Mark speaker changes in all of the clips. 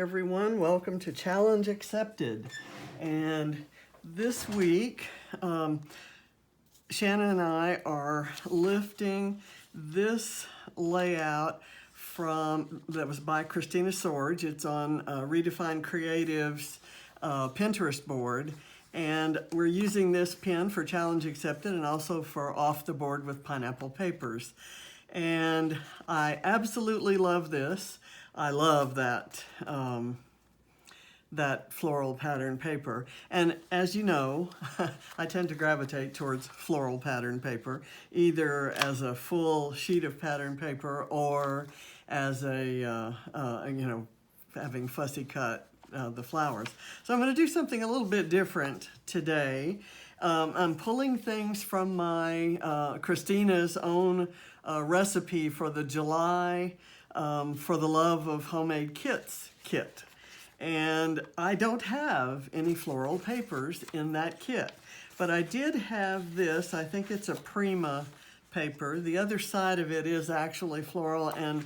Speaker 1: everyone. Welcome to Challenge Accepted. And this week, Shannon and I are lifting this layout that was by Christina Sorge. It's on Redefined Kreative's Pinterest board. And we're using this pen for Challenge Accepted and also for Off the Board with Pineapple Papers. And I absolutely love this. I love that that floral pattern paper. And as you know, I tend to gravitate towards floral pattern paper, either as a full sheet of pattern paper or as a, having fussy cut the flowers. So I'm going to do something a little bit different today. I'm pulling things from my Christina's own recipe for the July for the Love of Homemade Kits kit. And I don't have any floral papers in that kit, but I did have this. I think it's a Prima paper. The other side of it is actually floral, and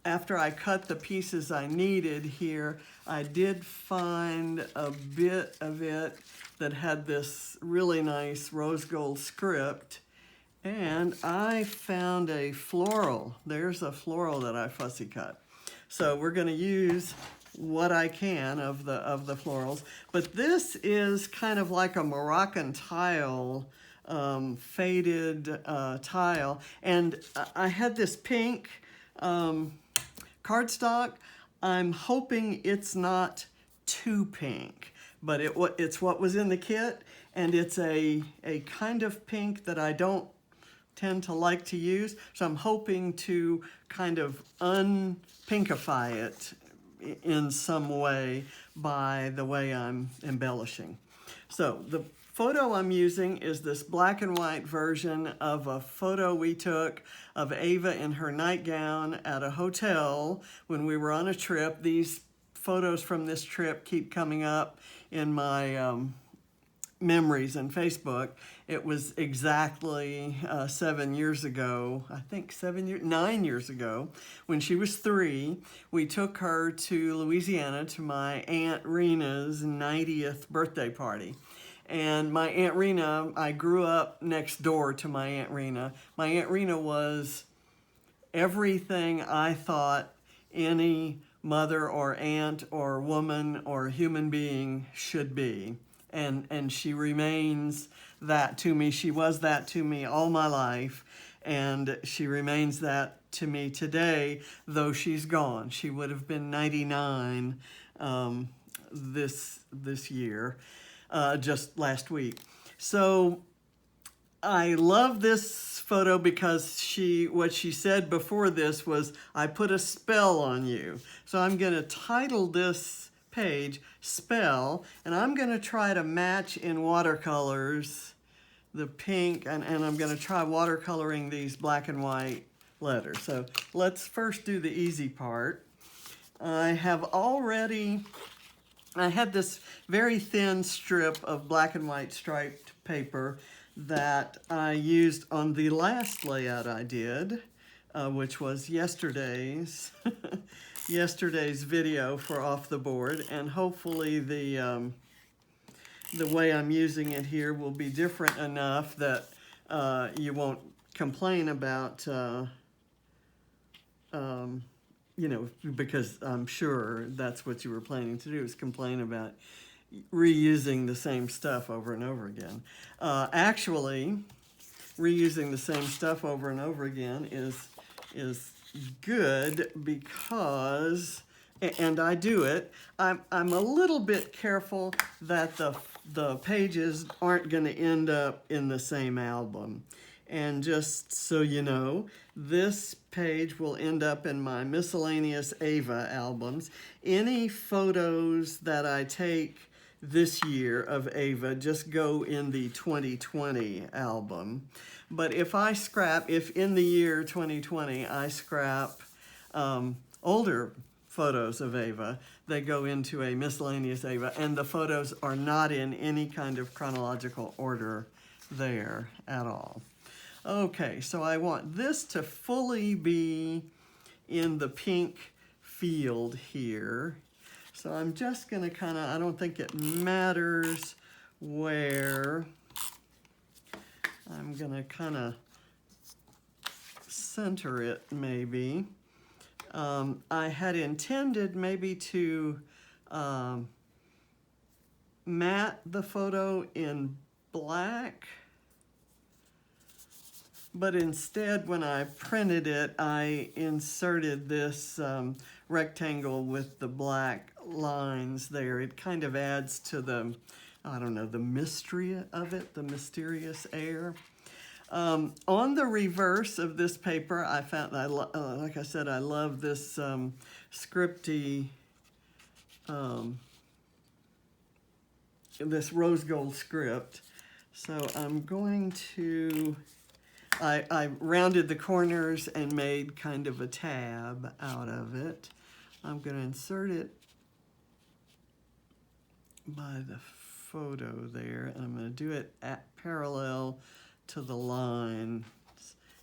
Speaker 1: after I cut the pieces I needed here, I did find a bit of it that had this really nice rose gold script, and I found a floral. There's a floral that I fussy cut. So we're going to use what I can of the florals, but this is kind of like a Moroccan tile, faded tile, and I had this pink cardstock. I'm hoping it's not too pink, but it's what was in the kit, and it's a kind of pink that I don't tend to like to use, so I'm hoping to kind of unpinkify it in some way by the way I'm embellishing. So the photo I'm using is this black and white version of a photo we took of Ava in her nightgown at a hotel when we were on a trip. These photos from this trip keep coming up in my memories on Facebook. It was exactly 7 years ago, I think 9 years ago, when she was 3. We took her to Louisiana to my Aunt Rena's 90th birthday party. And my Aunt Rena, I grew up next door to my Aunt Rena. My Aunt Rena was everything I thought any mother or aunt or woman or human being should be. And she remains that to me. She was that to me all my life, and she remains that to me today, though she's gone. She would have been 99 this year, just last week. So I love this photo because what she said before this was, "I put a spell on you." So I'm going to title this page Spell, and I'm going to try to match in watercolors the pink, and I'm going to try watercoloring these black and white letters. So let's first do the easy part. I had this very thin strip of black and white striped paper that I used on the last layout I did, which was yesterday's video for Off the Board, and hopefully the way I'm using it here will be different enough that you won't complain about, because I'm sure that's what you were planning to do, is complain about reusing the same stuff over and over again. Actually, reusing the same stuff over and over again is good because, and I do it, I'm a little bit careful that the pages aren't going to end up in the same album. And just so you know, this page will end up in my miscellaneous Ava albums. Any photos that I take this year of Ava just go in the 2020 album. But if in the year 2020 I scrap older photos of Ava, they go into a miscellaneous Ava, and the photos are not in any kind of chronological order there at all. Okay, so I want this to fully be in the pink field here. So I'm just gonna kind of, I don't think it matters where. I'm gonna kind of center it maybe. I had intended maybe to matte the photo in black, but instead when I printed it, I inserted this rectangle with the black lines there. It kind of adds to the, I don't know, the mystery of it, the mysterious air. On the reverse of this paper, I found, like I said, I love this scripty, this rose gold script. So I'm going to, I rounded the corners and made kind of a tab out of it. I'm going to insert it by the photo there, and I'm going to do it at parallel to the lines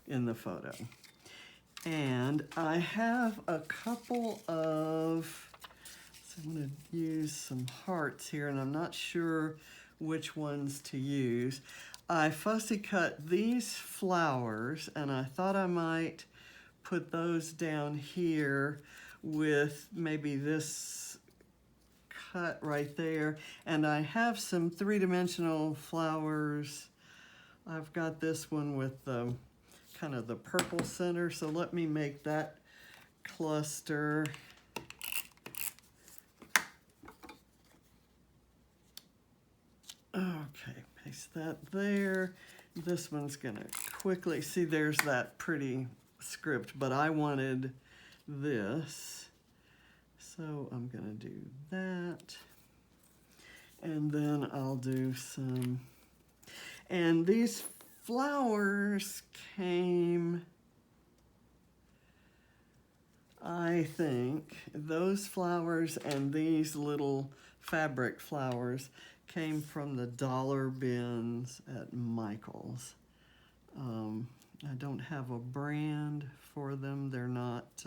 Speaker 1: in the photo. And I have a couple of, so I'm going to use some hearts here, and I'm not sure which ones to use. I fussy cut these flowers, and I thought I might put those down here with maybe this cut right there. And I have some three-dimensional flowers. I've got this one with kind of the purple center, so let me make that cluster. Okay, paste that there. This one's gonna quickly, see there's that pretty script, but I wanted this. So I'm gonna do that. And then I'll do some, and these flowers came, I think, those flowers and these little fabric flowers came from the dollar bins at Michael's. I don't have a brand for them. They're not,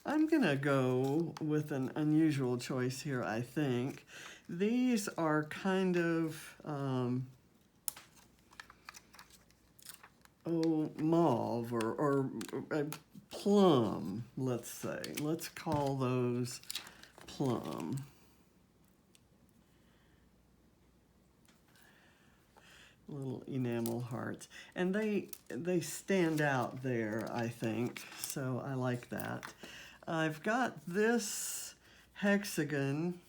Speaker 1: I'm gonna go with an unusual choice here, I think. These are kind of, mauve or plum, let's say. Let's call those plum. Little enamel hearts. And they stand out there, I think, so I like that. I've got this hexagon,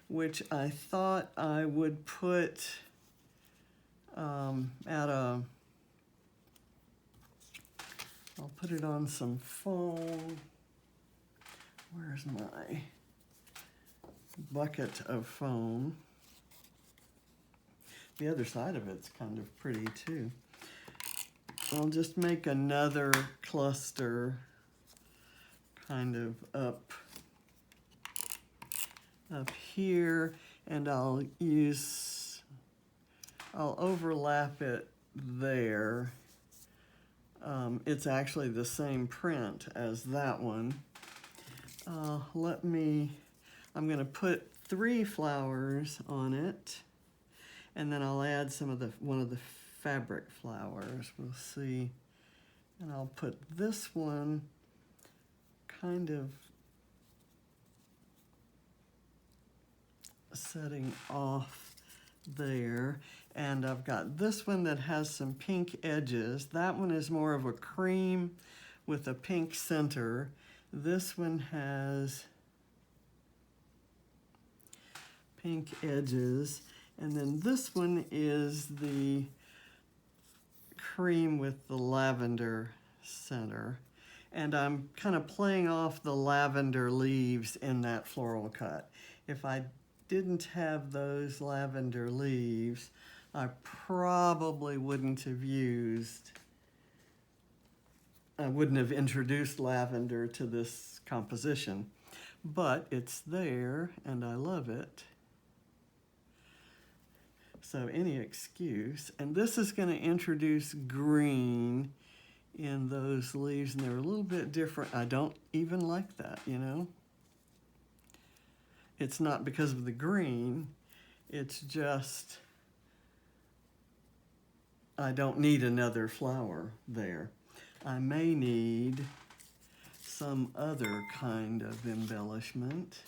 Speaker 1: which I thought I would put I'll put it on some foam. Where's my bucket of foam? The other side of it's kind of pretty too. I'll just make another cluster kind of up here, and I'll overlap it there. It's actually the same print as that one. I'm gonna put 3 flowers on it, and then I'll add one of the fabric flowers. We'll see. And I'll put this one kind of setting off there. And I've got this one that has some pink edges. That one is more of a cream with a pink center. This one has pink edges. And then this one is the cream with the lavender center. And I'm kind of playing off the lavender leaves in that floral cut. If I didn't have those lavender leaves, I probably wouldn't have introduced lavender to this composition. But it's there, and I love it. So any excuse. And this is going to introduce green in those leaves, and they're a little bit different. I don't even like that, you know. It's not because of the green, it's just I don't need another flower there. I may need some other kind of embellishment.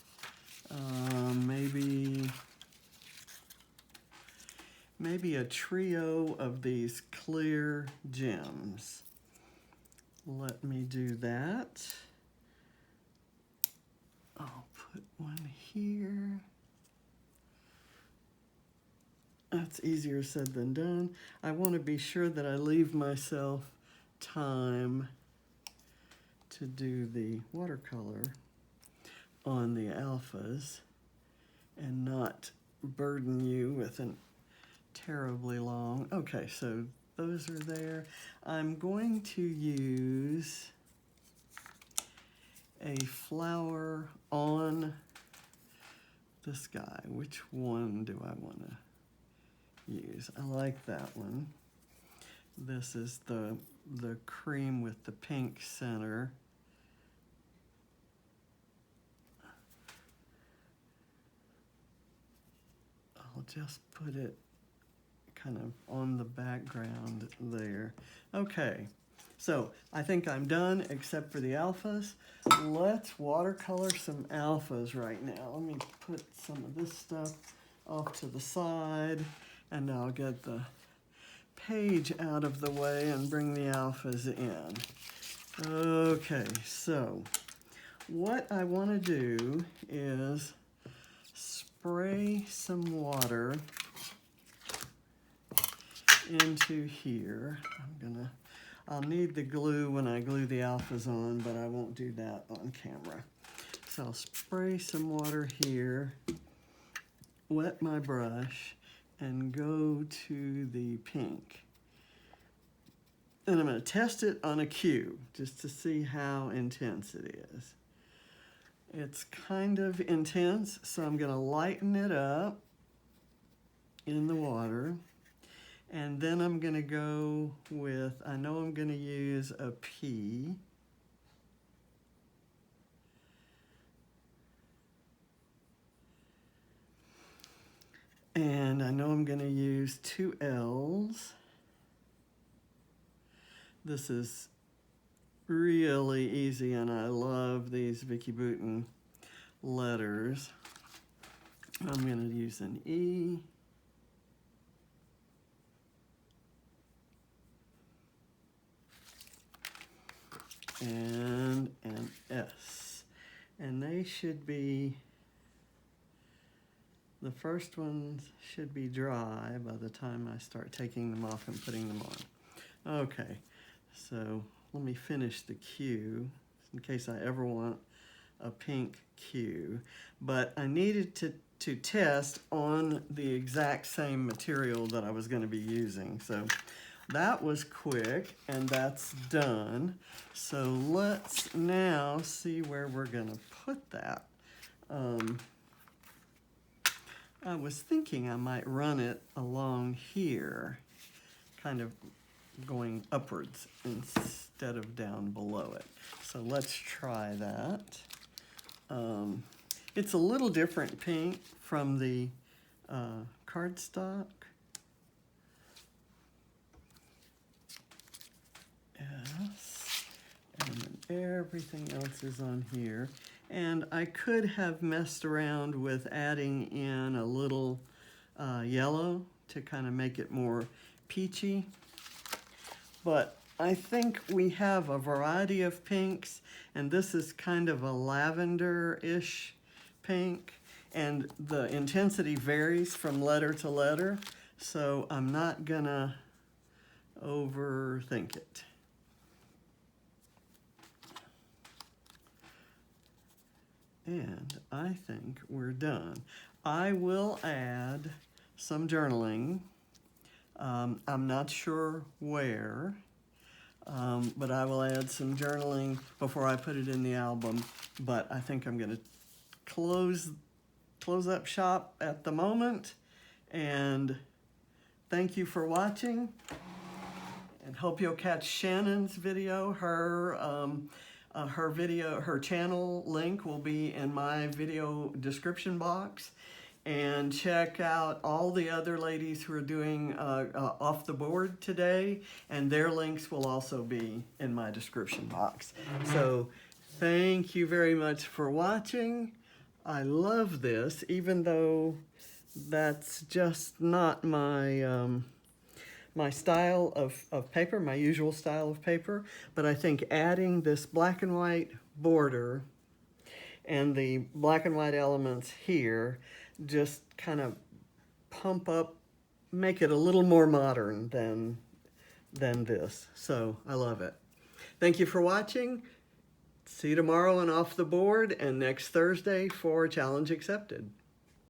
Speaker 1: Maybe a trio of these clear gems. Let me do that. I'll put one here. That's easier said than done. I want to be sure that I leave myself time to do the watercolor on the alphas and not burden you with an terribly long. Okay, so those are there. I'm going to use a flower on the sky. Which one do I want to use? I like that one. This is the cream with the pink center. I'll just put it kind of on the background there. Okay, so I think I'm done except for the alphas. Let's watercolor some alphas right now. Let me put some of this stuff off to the side, and I'll get the page out of the way and bring the alphas in. Okay, so what I want to do is spray some water into here. I'll need the glue when I glue the alphas on, but I won't do that on camera. So I'll spray some water here, wet my brush, and go to the pink. And I'm going to test it on a cube just to see how intense it is. It's kind of intense, so I'm going to lighten it up in the water. And then I'm going to go with, I know I'm going to use a P. And I know I'm going to use two L's. This is really easy, and I love these Vicki Boutin letters. I'm going to use an E. And an S. And they should be, the first ones should be dry by the time I start taking them off and putting them on. Okay, so let me finish the Q in case I ever want a pink Q. But I needed to test on the exact same material that I was going to be using. So that was quick, and that's done. So let's now see where we're going to put that. I was thinking I might run it along here, kind of going upwards instead of down below it. So let's try that. It's a little different pink from the cardstock. Yes, and then everything else is on here. And I could have messed around with adding in a little yellow to kind of make it more peachy. But I think we have a variety of pinks, and this is kind of a lavender-ish pink, and the intensity varies from letter to letter, so I'm not gonna overthink it. And I think we're done. I will add some journaling. I'm not sure where, but I will add some journaling before I put it in the album. But I think I'm going to close up shop at the moment. And thank you for watching. And hope you'll catch Shannon's video. Her channel link will be in my video description box. And check out all the other ladies who are doing off the board today, and their links will also be in my description box. So thank you very much for watching. I love this, even though that's just not my my style of paper, my usual style of paper. But I think adding this black and white border and the black and white elements here just kind of pump up, make it a little more modern than this. So I love it. Thank you for watching. See you tomorrow on Off the Board, and next Thursday for Challenge Accepted.